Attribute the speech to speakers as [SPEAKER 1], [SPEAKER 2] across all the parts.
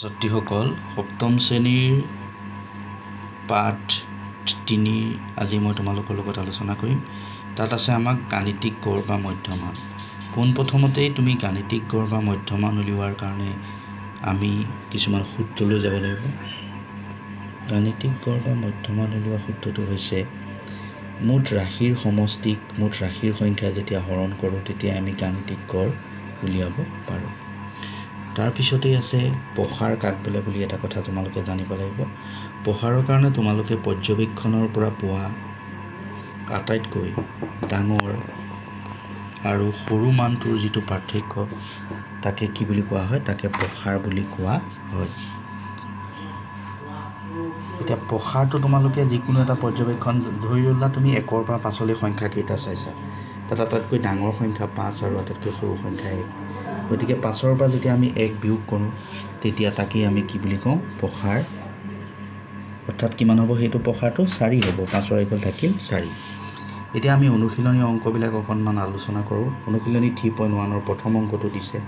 [SPEAKER 1] ছাত্ৰীসকল সপ্তম শ্ৰেণীৰ পাঠ 3 আজি মই তোমালোকৰ লগত আলোচনা কৰিম। তাত আছে আমাক গাণিতিক গড় বা মধ্যমান। পোনপ্ৰথমতেই তুমি গাণিতিক গড় বা মধ্যমান উলিওৱাৰ কাৰণে আমি কিছুমান সূত্ৰলৈ যাব লাগিব। গাণিতিক গড় বা মধ্যমান উলিওৱা সূত্ৰটো হৈছে মুঠ ৰাশিৰ সমষ্টিক মুঠ ৰাশিৰ সংখ্যা যেতিয়া হৰণ কৰোঁ তেতিয়া আমি গাণিতিক গড় উলিয়াব পাৰোঁ। তাৰপিছতেই আছে প্ৰসাৰ কাক বোলে বুলি এটা কথা তোমালোকে জানিব লাগিব। প্ৰসাৰৰ কাৰণে তোমালোকে পৰ্যবেক্ষণৰ পৰা পোৱা আটাইতকৈ ডাঙৰ আৰু সৰু মানটোৰ যিটো পাৰ্থক্য তাকে কি বুলি কোৱা হয়, তাকে প্ৰসাৰ বুলি কোৱা হয়। এতিয়া প্ৰসাৰটো তোমালোকে যিকোনো এটা পৰ্যবেক্ষণ ধৰি ল'লা, তুমি 1ৰ পৰা 5লৈ সংখ্যা কেইটা চাইছা, তাত আটাইতকৈ ডাঙৰ সংখ্যা 5 আৰু আটাইতকৈ সৰু সংখ্যা 1। গতিকে 5ৰ পৰা যেতিয়া আমি 1 বিয়োগ কৰোঁ তেতিয়া তাকেই আমি কি বুলি কওঁ, প্ৰসাৰ। অৰ্থাৎ কিমান হ'ব সেইটো প্ৰসাৰটো 4 হ'ব। 5ৰ 1 থাকিল 4। এতিয়া আমি অনুশীলনী অংকবিলাক অকণমান আলোচনা কৰোঁ। অনুশীলনী 3.1ৰ প্ৰথম অংকটো দিছে,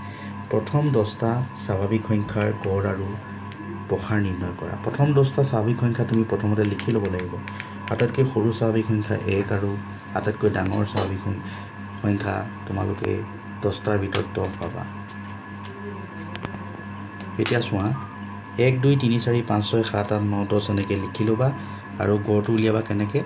[SPEAKER 1] প্ৰথম 10টা স্বাভাৱিক সংখ্যাৰ গড় আৰু প্ৰসাৰ নিৰ্ণয় কৰা। প্ৰথম 10টা স্বাভাৱিক সংখ্যা তুমি প্ৰথমতে লিখি ল'ব লাগিব। আটাইতকৈ সৰু স্বাভাৱিক সংখ্যা 1 আৰু আটাইতকৈ ডাঙৰ স্বাভাৱিক সংখ্যা তোমালোকে 10টাৰ ভিতৰত 10 পাবা। এতিয়া চোৱা, 1 2 3 4 5 6 7 8 9 10 এনেকৈ লিখি ল'বা আৰু গড়টো উলিয়াবা কেনেকৈ,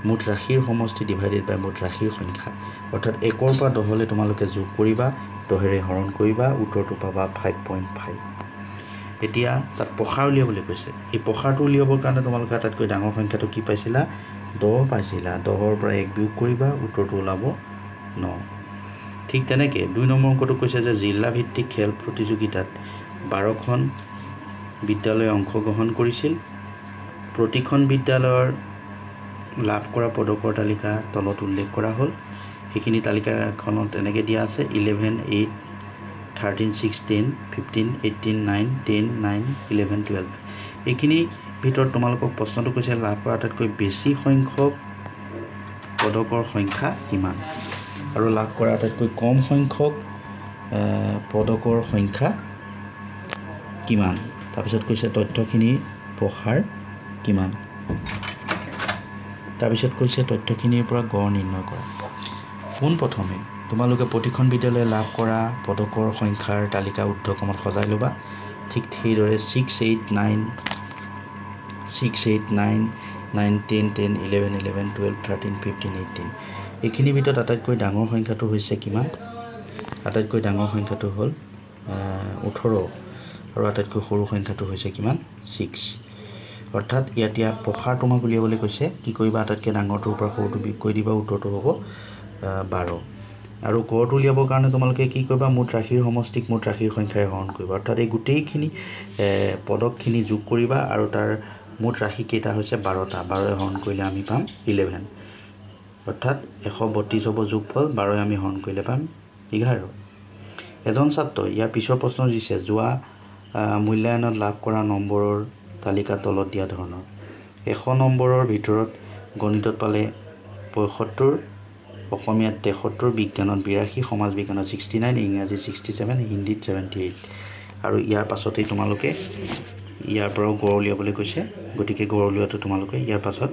[SPEAKER 1] মুঠ ৰাশিৰ সমষ্টি ডিভাইডেড বাই মুঠ ৰাশিৰ সংখ্যা। অৰ্থাৎ 1ৰ পৰা 10লৈ তোমালোকে যোগ কৰিবা, 10ৰে হৰণ কৰিবা, উত্তৰটো পাবা 5.5। এতিয়া তাত প্ৰসাৰ উলিয়াবলৈ কৈছে। এই প্ৰসাৰটো উলিয়াবৰ কাৰণে তোমালোকে আটাইতকৈ ডাঙৰ সংখ্যাটো কি পাইছিলা, 10 পাইছিলা। 10ৰ পৰা 1 বিয়োগ কৰিবা, উত্তৰটো ওলাব 9। ঠিক তেনেকৈ 2 নম্বৰ অংকটো কৈছে যে জিলাভিত্তিক খেল প্ৰতিযোগিতাত 12খন বিদ্যালয়ে অংশগ্ৰহণ কৰিছিল। প্ৰতিখন বিদ্যালয়ৰ লাভ কৰা পদকৰ তালিকা তলত উল্লেখ কৰা হ'ল। সেইখিনি তালিকাখনত এনেকৈ দিয়া আছে 11 8 13 6 10 15 18 9 10 9 11 12। এইখিনি ভিতৰত তোমালোকক প্ৰশ্নটো কৈছে লাভ কৰা আটাইতকৈ বেছি সংখ্যক পদকৰ সংখ্যা কিমান আৰু লাভ কৰা আটাইতকৈ কম সংখ্যক পদকৰ সংখ্যা কিমান। তাৰপিছত কৈছে তথ্যখিনিৰ প্ৰসাৰ কিমান। তাৰপিছত কৈছে তথ্যখিনিৰ পৰা গড় নিৰ্ণয় কৰা। পোনপ্ৰথমে তোমালোকে প্ৰতিখন বিদ্যালয়ে লাভ কৰা পদকৰ সংখ্যাৰ তালিকা ঊৰ্ধ্বক্ৰমত সজাই ল'বা। ঠিক সেইদৰে 6 8 9 9 10 10 11 11 12 13 15 18। এইখিনিৰ ভিতৰত আটাইতকৈ ডাঙৰ সংখ্যাটো হৈছে কিমান, আটাইতকৈ ডাঙৰ সংখ্যাটো হ'ল 18 আৰু আটাইতকৈ সৰু সংখ্যাটো হৈছে কিমান, 6। অৰ্থাৎ এতিয়া প্ৰসাৰ তোমাক উলিয়াবলৈ কৈছে। কি কৰিবা, আটাইতকৈ ডাঙৰটোৰ পৰা সৰুটো বিয়োগ কৰি দিবা, উত্তৰটো হ'ব 12। আৰু গড়টো উলিয়াবৰ কাৰণে তোমালোকে কি কৰিবা, মুঠ ৰাশিৰ সমষ্টিক মুঠ ৰাশিৰ সংখ্যাৰে হৰণ কৰিবা। অৰ্থাৎ এই গোটেইখিনি পদকখিনি যোগ কৰিবা আৰু তাৰ মুঠ ৰাশি কেইটা হৈছে 12টা। 12ৰে হৰণ কৰিলে আমি পাম 11। অৰ্থাৎ 132 হ'ব যোগফল, 12ৰে আমি হৰণ কৰিলে পাম 11। এজন ছাত্ৰই ইয়াৰ পিছৰ প্ৰশ্ন দিছে, যোৱা মূল্যায়নত লাভ কৰা নম্বৰৰ তালিকা তলত দিয়া ধৰণৰ। 100 নম্বৰৰ ভিতৰত গণিতত পালে 75, অসমীয়াত 73, বিজ্ঞানত 82, সমাজ বিজ্ঞানত 69, ইংৰাজীত 67, হিন্দীত 78। আৰু ইয়াৰ পাছতেই তোমালোকে ইয়াৰ পৰাও গড় উলিয়াবলৈ কৈছে। গতিকে গড় উলিওৱাটো তোমালোকে ইয়াৰ পাছত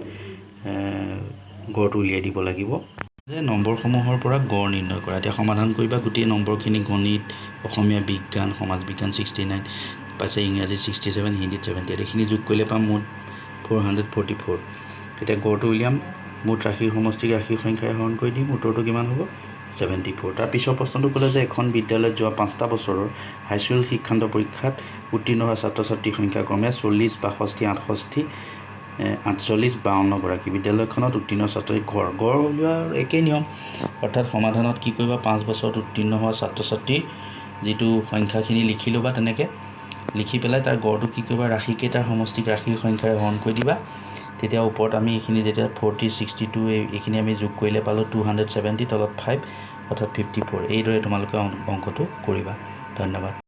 [SPEAKER 1] গড়টো উলিয়াই দিব লাগিব। যে নম্বৰসমূহৰ পৰা গড় নিৰ্ণয় কৰা। এতিয়া সমাধান কৰিবা গোটেই নম্বৰখিনি। গণিত, অসমীয়া, বিজ্ঞান, সমাজ বিজ্ঞান 69 পাইছে, ইংৰাজীত 67, হিন্দীত 78। এইখিনি যোগ কৰিলে পাম মুঠ 444। এতিয়া গড়টো উলিয়াম, মুঠ ৰাশিৰ সমষ্টিক ৰাশিৰ সংখ্যাৰে হৰণ কৰি দিম, উত্তৰটো কিমান হ'ব 74। তাৰ পিছৰ প্ৰশ্নটো ক'লে যে এখন বিদ্যালয়ত যোৱা 5টা বছৰৰ হাইস্কুল শিক্ষান্ত পৰীক্ষাত উত্তীৰ্ণ হোৱা ছাত্ৰ ছাত্ৰীৰ সংখ্যা ক্ৰমে 40, 62, 68, 48, 52 গৰাকী। বিদ্যালয়খনত উত্তীৰ্ণ ছাত্ৰীৰ গড় উলিওৱাৰ একেই নিয়ম। অৰ্থাৎ সমাধানত কি কৰিবা, 5 বছৰত উত্তীৰ্ণ হোৱা ছাত্ৰ ছাত্ৰীৰ যিটো সংখ্যাখিনি লিখি ল'বা। তেনেকৈ লিখি পেলাই তাৰ গড়টো কি কৰিবা, ৰাশিকেইটাৰ সমষ্টিক ৰাশিৰ সংখ্যাৰে হৰণ কৰি দিবা। তেতিয়া ওপৰত আমি এইখিনি যেতিয়া 40, 62 এইখিনি আমি যোগ কৰিলে পালোঁ 270, তলত 5 অৰ্থাৎ 54। এইদৰে তোমালোকে অংকটো কৰিবা। ধন্যবাদ।